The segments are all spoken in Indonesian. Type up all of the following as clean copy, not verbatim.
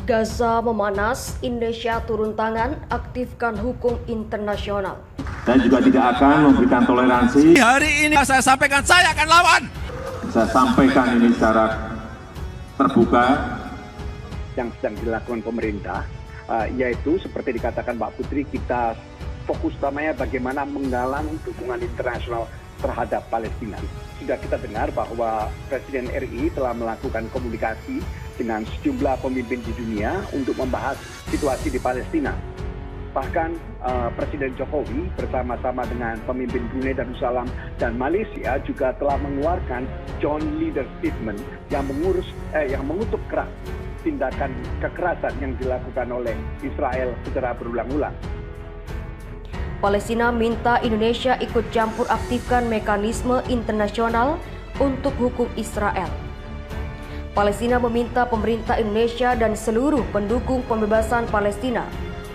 Gaza memanas, Indonesia turun tangan, aktifkan hukum internasional. Dan juga tidak akan memberikan toleransi. Hari ini saya sampaikan, saya akan lawan. Saya sampaikan ini secara terbuka. Yang sedang dilakukan pemerintah, yaitu seperti dikatakan Mbak Putri, kita fokus utamanya bagaimana menggalang dukungan internasional terhadap Palestina. Sudah kita dengar bahwa Presiden RI telah melakukan komunikasi dengan sejumlah pemimpin di dunia untuk membahas situasi di Palestina. Bahkan Presiden Jokowi bersama-sama dengan pemimpin Brunei Darussalam dan Malaysia juga telah mengeluarkan joint leader statement yang mengutuk keras tindakan kekerasan yang dilakukan oleh Israel secara berulang-ulang. Palestina minta Indonesia ikut campur aktifkan mekanisme internasional untuk hukum Israel. Palestina meminta pemerintah Indonesia dan seluruh pendukung pembebasan Palestina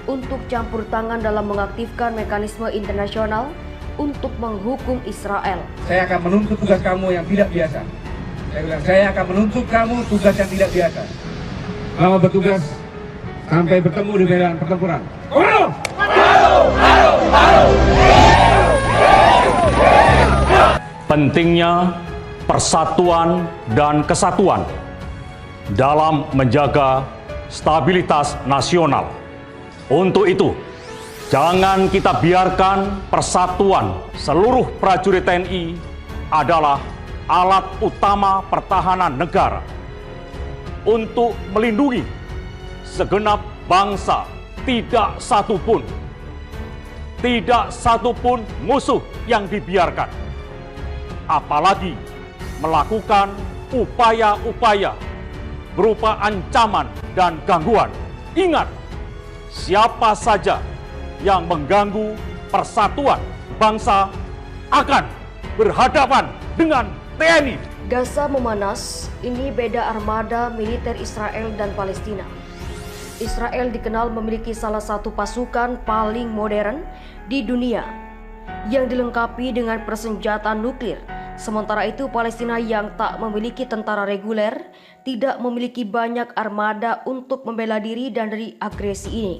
untuk campur tangan dalam mengaktifkan mekanisme internasional untuk menghukum Israel. Saya akan menuntut tugas kamu yang tidak biasa. Saya akan menuntut kamu tugas yang tidak biasa. Selamat bertugas sampai bertemu di medan pertempuran. Pentingnya persatuan dan kesatuan dalam menjaga stabilitas nasional. Untuk itu, jangan kita biarkan persatuan seluruh prajurit TNI adalah alat utama pertahanan negara untuk melindungi segenap bangsa. Tidak satupun musuh yang dibiarkan, apalagi melakukan upaya-upaya berupa ancaman dan gangguan. Ingat, siapa saja yang mengganggu persatuan bangsa akan berhadapan dengan TNI. Gaza memanas, ini beda armada militer Israel dan Palestina. Israel dikenal memiliki salah satu pasukan paling modern di dunia yang dilengkapi dengan persenjataan nuklir. Sementara itu Palestina yang tak memiliki tentara reguler tidak memiliki banyak armada untuk membela diri dan dari agresi ini.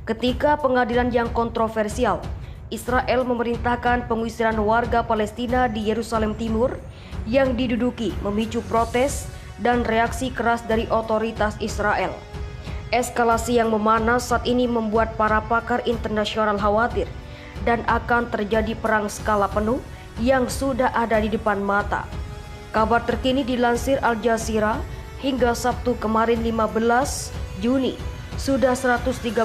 Ketika pengadilan yang kontroversial, Israel memerintahkan pengusiran warga Palestina di Yerusalem Timur yang diduduki memicu protes dan reaksi keras dari otoritas Israel. Eskalasi yang memanas saat ini membuat para pakar internasional khawatir dan akan terjadi perang skala penuh yang sudah ada di depan mata. Kabar terkini dilansir Al Jazeera, hingga Sabtu kemarin 15 Juni, sudah 113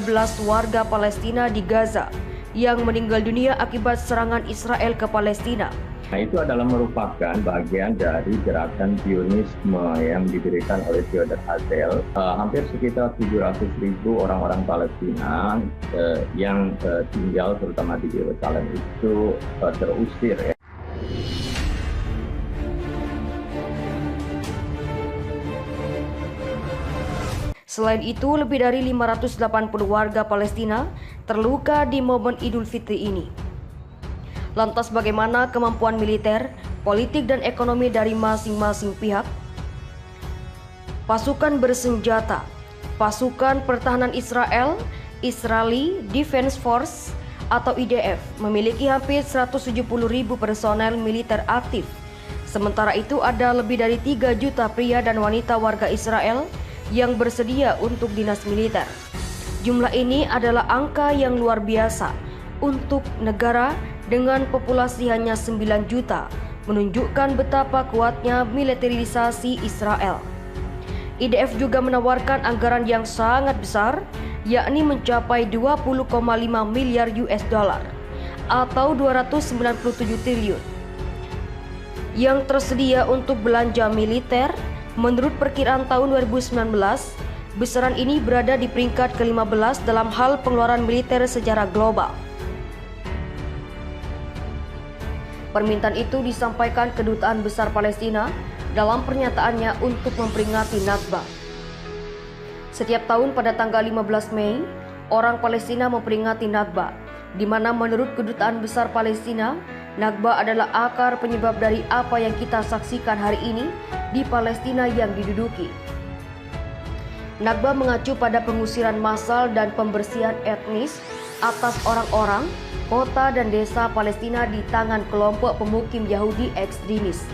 warga Palestina di Gaza yang meninggal dunia akibat serangan Israel ke Palestina. Nah, itu adalah merupakan bagian dari gerakan Zionisme yang didirikan oleh Theodor Herzl. Hampir sekitar 700.000 orang-orang Palestina yang tinggal terutama di Yerusalem itu terusir ya. Selain itu, lebih dari 580 warga Palestina terluka di momen Idul Fitri ini. Lantas bagaimana kemampuan militer, politik dan ekonomi dari masing-masing pihak? Pasukan bersenjata, pasukan pertahanan Israel, Israeli Defense Force atau IDF memiliki hampir 170.000 personel militer aktif. Sementara itu ada lebih dari 3 juta pria dan wanita warga Israel yang bersedia untuk dinas militer. Jumlah ini adalah angka yang luar biasa untuk negara dengan populasi hanya 9 juta, menunjukkan betapa kuatnya militerisasi Israel. IDF juga menawarkan anggaran yang sangat besar, yakni mencapai 20,5 miliar US dollar atau 297 triliun yang tersedia untuk belanja militer. Menurut perkiraan tahun 2019, besaran ini berada di peringkat ke-15 dalam hal pengeluaran militer secara global. Permintaan itu disampaikan Kedutaan Besar Palestina dalam pernyataannya untuk memperingati Nakba. Setiap tahun pada tanggal 15 Mei, orang Palestina memperingati Nakba, di mana menurut Kedutaan Besar Palestina, Nakba adalah akar penyebab dari apa yang kita saksikan hari ini di Palestina yang diduduki. Nakba mengacu pada pengusiran massal dan pembersihan etnis atas orang-orang, kota dan desa Palestina di tangan kelompok pemukim Yahudi ekstremis.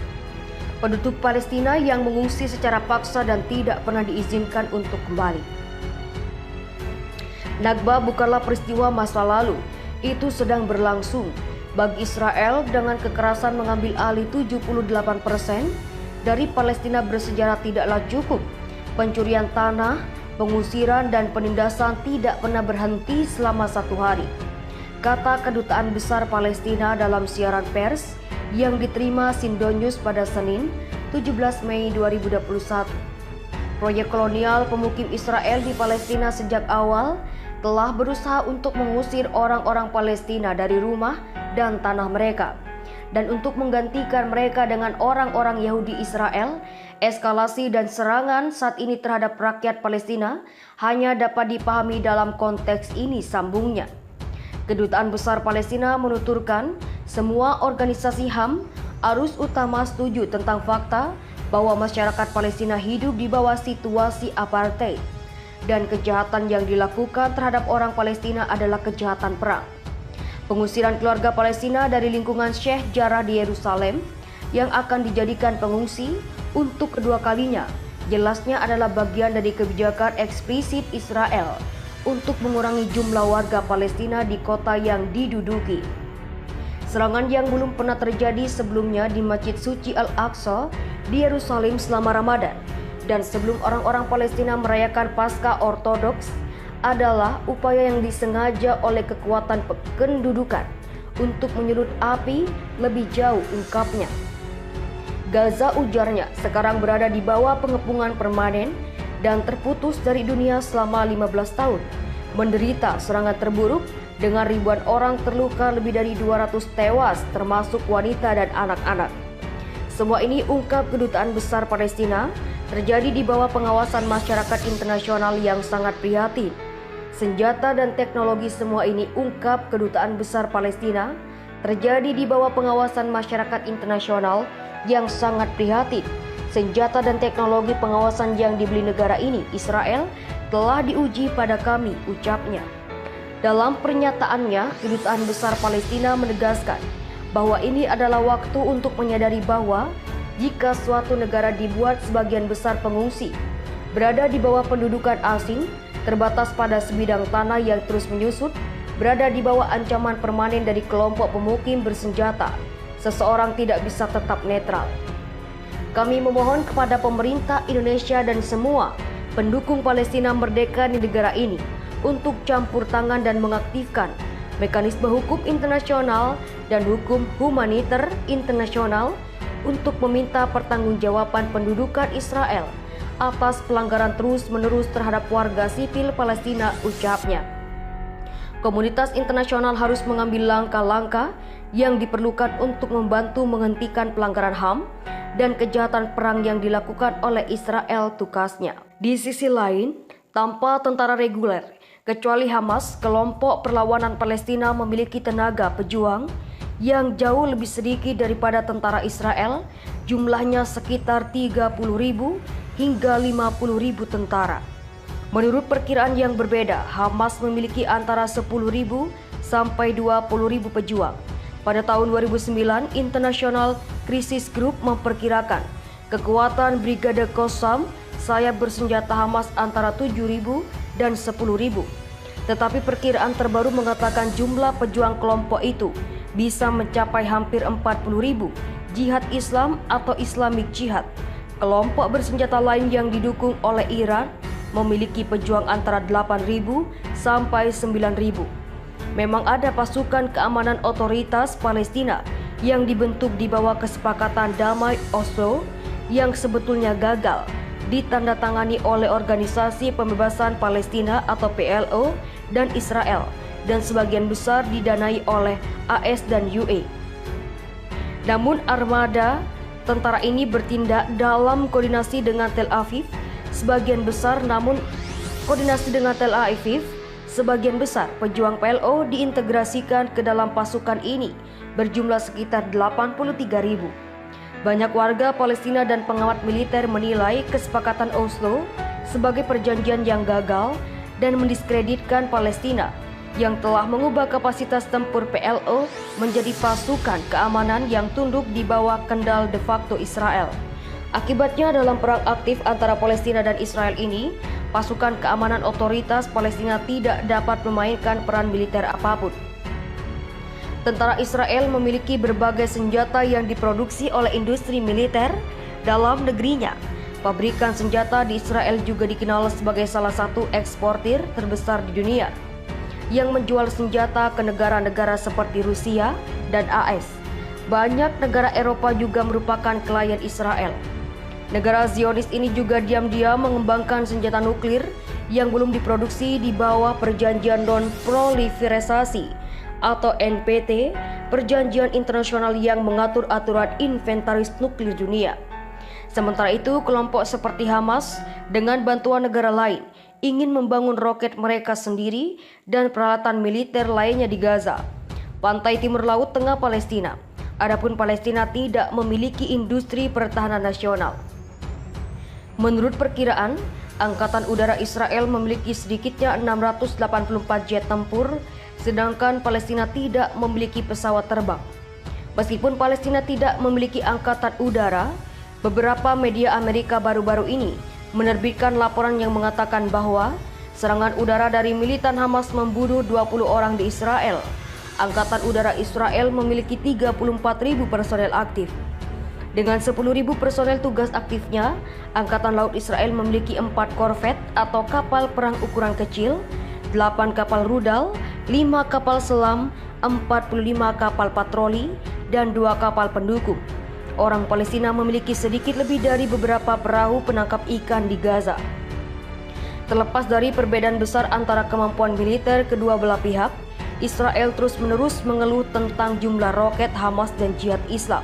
Penduduk Palestina yang mengungsi secara paksa dan tidak pernah diizinkan untuk kembali. Nakba bukanlah peristiwa masa lalu, itu sedang berlangsung. Bagi Israel, dengan kekerasan mengambil alih 78% dari Palestina bersejarah tidaklah cukup. Pencurian tanah, pengusiran dan penindasan tidak pernah berhenti selama 1 hari. Kata Kedutaan Besar Palestina dalam siaran pers yang diterima Sindonius pada Senin 17 Mei 2021. Proyek kolonial pemukim Israel di Palestina sejak awal telah berusaha untuk mengusir orang-orang Palestina dari rumah dan tanah mereka. Dan untuk menggantikan mereka dengan orang-orang Yahudi Israel, eskalasi dan serangan saat ini terhadap rakyat Palestina hanya dapat dipahami dalam konteks ini, sambungnya. Kedutaan Besar Palestina menuturkan semua organisasi HAM arus utama setuju tentang fakta bahwa masyarakat Palestina hidup di bawah situasi apartheid dan kejahatan yang dilakukan terhadap orang Palestina adalah kejahatan perang. Pengusiran keluarga Palestina dari lingkungan Sheikh Jarrah di Yerusalem yang akan dijadikan pengungsi untuk kedua kalinya jelasnya adalah bagian dari kebijakan eksplisit Israel untuk mengurangi jumlah warga Palestina di kota yang diduduki. Serangan yang belum pernah terjadi sebelumnya di Masjid Suci Al-Aqsa di Yerusalem selama Ramadan dan sebelum orang-orang Palestina merayakan Paskah Ortodoks adalah upaya yang disengaja oleh kekuatan pendudukan untuk menyulut api lebih jauh, ungkapnya. Gaza, ujarnya, sekarang berada di bawah pengepungan permanen dan terputus dari dunia selama 15 tahun, menderita serangan terburuk dengan ribuan orang terluka, lebih dari 200 tewas termasuk wanita dan anak-anak. Semua ini, ungkap Kedutaan Besar Palestina, terjadi di bawah pengawasan masyarakat internasional yang sangat prihatin. Senjata dan teknologi semua ini, ungkap Kedutaan Besar Palestina, terjadi di bawah pengawasan masyarakat internasional yang sangat prihatin. Senjata dan teknologi pengawasan yang dibeli negara ini, Israel, telah diuji pada kami, ucapnya. Dalam pernyataannya, Kedutaan Besar Palestina menegaskan bahwa ini adalah waktu untuk menyadari bahwa jika suatu negara dibuat sebagian besar pengungsi, berada di bawah pendudukan asing, terbatas pada sebidang tanah yang terus menyusut, berada di bawah ancaman permanen dari kelompok pemukim bersenjata, seseorang tidak bisa tetap netral. Kami memohon kepada pemerintah Indonesia dan semua pendukung Palestina merdeka di negara ini untuk campur tangan dan mengaktifkan mekanisme hukum internasional dan hukum humaniter internasional untuk meminta pertanggungjawaban pendudukan Israel atas pelanggaran terus-menerus terhadap warga sipil Palestina, ucapnya. Komunitas internasional harus mengambil langkah-langkah yang diperlukan untuk membantu menghentikan pelanggaran HAM dan kejahatan perang yang dilakukan oleh Israel, tukasnya. Di sisi lain, tanpa tentara reguler, kecuali Hamas, kelompok perlawanan Palestina memiliki tenaga pejuang yang jauh lebih sedikit daripada tentara Israel, jumlahnya sekitar 30.000 hingga 50.000 tentara. Menurut perkiraan yang berbeda, Hamas memiliki antara 10.000 sampai 20.000 pejuang. Pada tahun 2009, International Crisis Group memperkirakan kekuatan Brigade Qassam, sayap bersenjata Hamas, antara 7.000 dan 10.000. Tetapi perkiraan terbaru mengatakan jumlah pejuang kelompok itu bisa mencapai hampir 40.000. Jihad Islam atau Islamic Jihad, kelompok bersenjata lain yang didukung oleh Iran, memiliki pejuang antara 8.000 sampai 9.000. Memang ada pasukan keamanan otoritas Palestina yang dibentuk di bawah kesepakatan damai Oslo yang sebetulnya gagal ditandatangani oleh Organisasi Pembebasan Palestina atau PLO dan Israel, dan sebagian besar didanai oleh AS dan UE. Namun armada tentara ini bertindak dalam koordinasi dengan Tel Aviv sebagian besar, sebagian besar pejuang PLO diintegrasikan ke dalam pasukan ini, berjumlah sekitar 83.000. Banyak warga Palestina dan pengamat militer menilai kesepakatan Oslo sebagai perjanjian yang gagal dan mendiskreditkan Palestina yang telah mengubah kapasitas tempur PLO menjadi pasukan keamanan yang tunduk di bawah kendal de facto Israel. Akibatnya dalam perang aktif antara Palestina dan Israel ini, pasukan keamanan otoritas Palestina tidak dapat memainkan peran militer apapun. Tentara Israel memiliki berbagai senjata yang diproduksi oleh industri militer dalam negerinya. Pabrikan senjata di Israel juga dikenal sebagai salah satu eksportir terbesar di dunia, yang menjual senjata ke negara-negara seperti Rusia dan AS. Banyak negara Eropa juga merupakan klien Israel. Negara Zionis ini juga diam-diam mengembangkan senjata nuklir yang belum diproduksi di bawah Perjanjian Non-Proliferasi atau NPT, perjanjian internasional yang mengatur aturan inventaris nuklir dunia. Sementara itu, kelompok seperti Hamas dengan bantuan negara lain ingin membangun roket mereka sendiri dan peralatan militer lainnya di Gaza, pantai timur laut tengah Palestina. Adapun Palestina tidak memiliki industri pertahanan nasional. Menurut perkiraan, Angkatan Udara Israel memiliki sedikitnya 684 jet tempur, sedangkan Palestina tidak memiliki pesawat terbang. Meskipun Palestina tidak memiliki angkatan udara, beberapa media Amerika baru-baru ini menerbitkan laporan yang mengatakan bahwa serangan udara dari militan Hamas membunuh 20 orang di Israel. Angkatan Udara Israel memiliki 34.000 personel aktif. Dengan 10.000 personel tugas aktifnya, Angkatan Laut Israel memiliki 4 korvet atau kapal perang ukuran kecil, 8 kapal rudal, 5 kapal selam, 45 kapal patroli, dan 2 kapal pendukung. Orang Palestina memiliki sedikit lebih dari beberapa perahu penangkap ikan di Gaza. Terlepas dari perbedaan besar antara kemampuan militer kedua belah pihak, Israel terus-menerus mengeluh tentang jumlah roket Hamas dan Jihad Islam.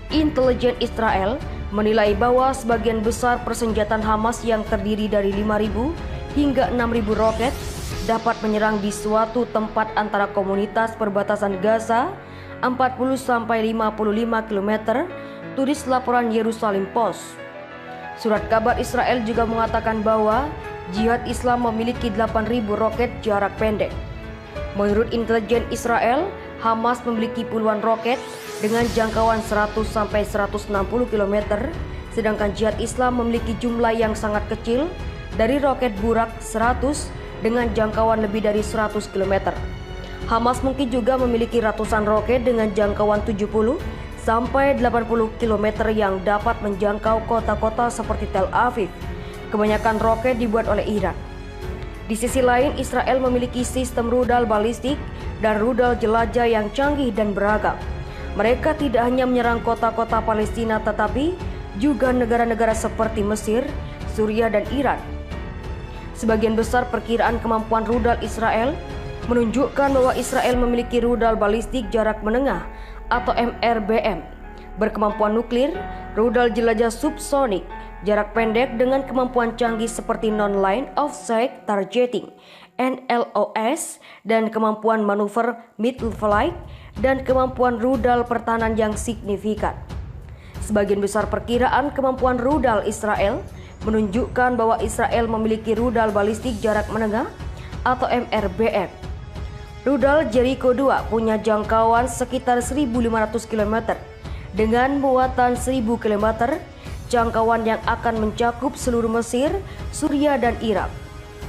Intelijen Israel menilai bahwa sebagian besar persenjataan Hamas yang terdiri dari 5.000 hingga 6.000 roket dapat menyerang di suatu tempat antara komunitas perbatasan Gaza 40-55 km, tulis laporan Yerusalem Post. Surat kabar Israel juga mengatakan bahwa Jihad Islam memiliki 8.000 roket jarak pendek. Menurut intelijen Israel, Hamas memiliki puluhan roket dengan jangkauan 100-160 km, sedangkan Jihad Islam memiliki jumlah yang sangat kecil dari roket Burak 100 dengan jangkauan lebih dari 100 km. Hamas mungkin juga memiliki ratusan roket dengan jangkauan 70-80 km yang dapat menjangkau kota-kota seperti Tel Aviv. Kebanyakan roket dibuat oleh Iran. Di sisi lain, Israel memiliki sistem rudal balistik dan rudal jelajah yang canggih dan beragam. Mereka tidak hanya menyerang kota-kota Palestina tetapi juga negara-negara seperti Mesir, Suriah, dan Iran. Sebagian besar perkiraan kemampuan rudal Israel menunjukkan bahwa Israel memiliki rudal balistik jarak menengah atau MRBM, berkemampuan nuklir, rudal jelajah subsonik, jarak pendek dengan kemampuan canggih seperti non-line of sight targeting, NLOS, dan kemampuan manuver mid-flight, dan kemampuan rudal pertahanan yang signifikan. Sebagian besar perkiraan kemampuan rudal Israel menunjukkan bahwa Israel memiliki rudal balistik jarak menengah atau MRBM. Rudal Jericho 2 punya jangkauan sekitar 1.500 km dengan muatan 1.000 km, jangkauan yang akan mencakup seluruh Mesir, Suriah, dan Irak.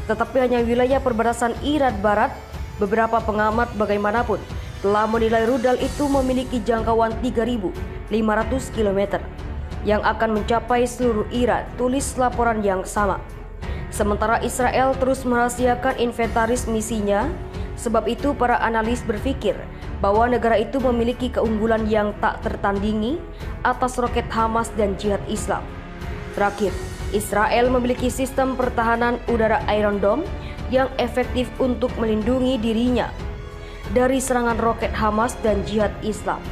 Tetapi hanya wilayah perbatasan Iran Barat. Beberapa pengamat bagaimanapun telah menilai rudal itu memiliki jangkauan 3.500 km yang akan mencapai seluruh Iran, tulis laporan yang sama. Sementara Israel terus merahasiakan inventaris misinya. Sebab itu para analis berpikir bahwa negara itu memiliki keunggulan yang tak tertandingi atas roket Hamas dan Jihad Islam. Terakhir, Israel memiliki sistem pertahanan udara Iron Dome yang efektif untuk melindungi dirinya dari serangan roket Hamas dan Jihad Islam.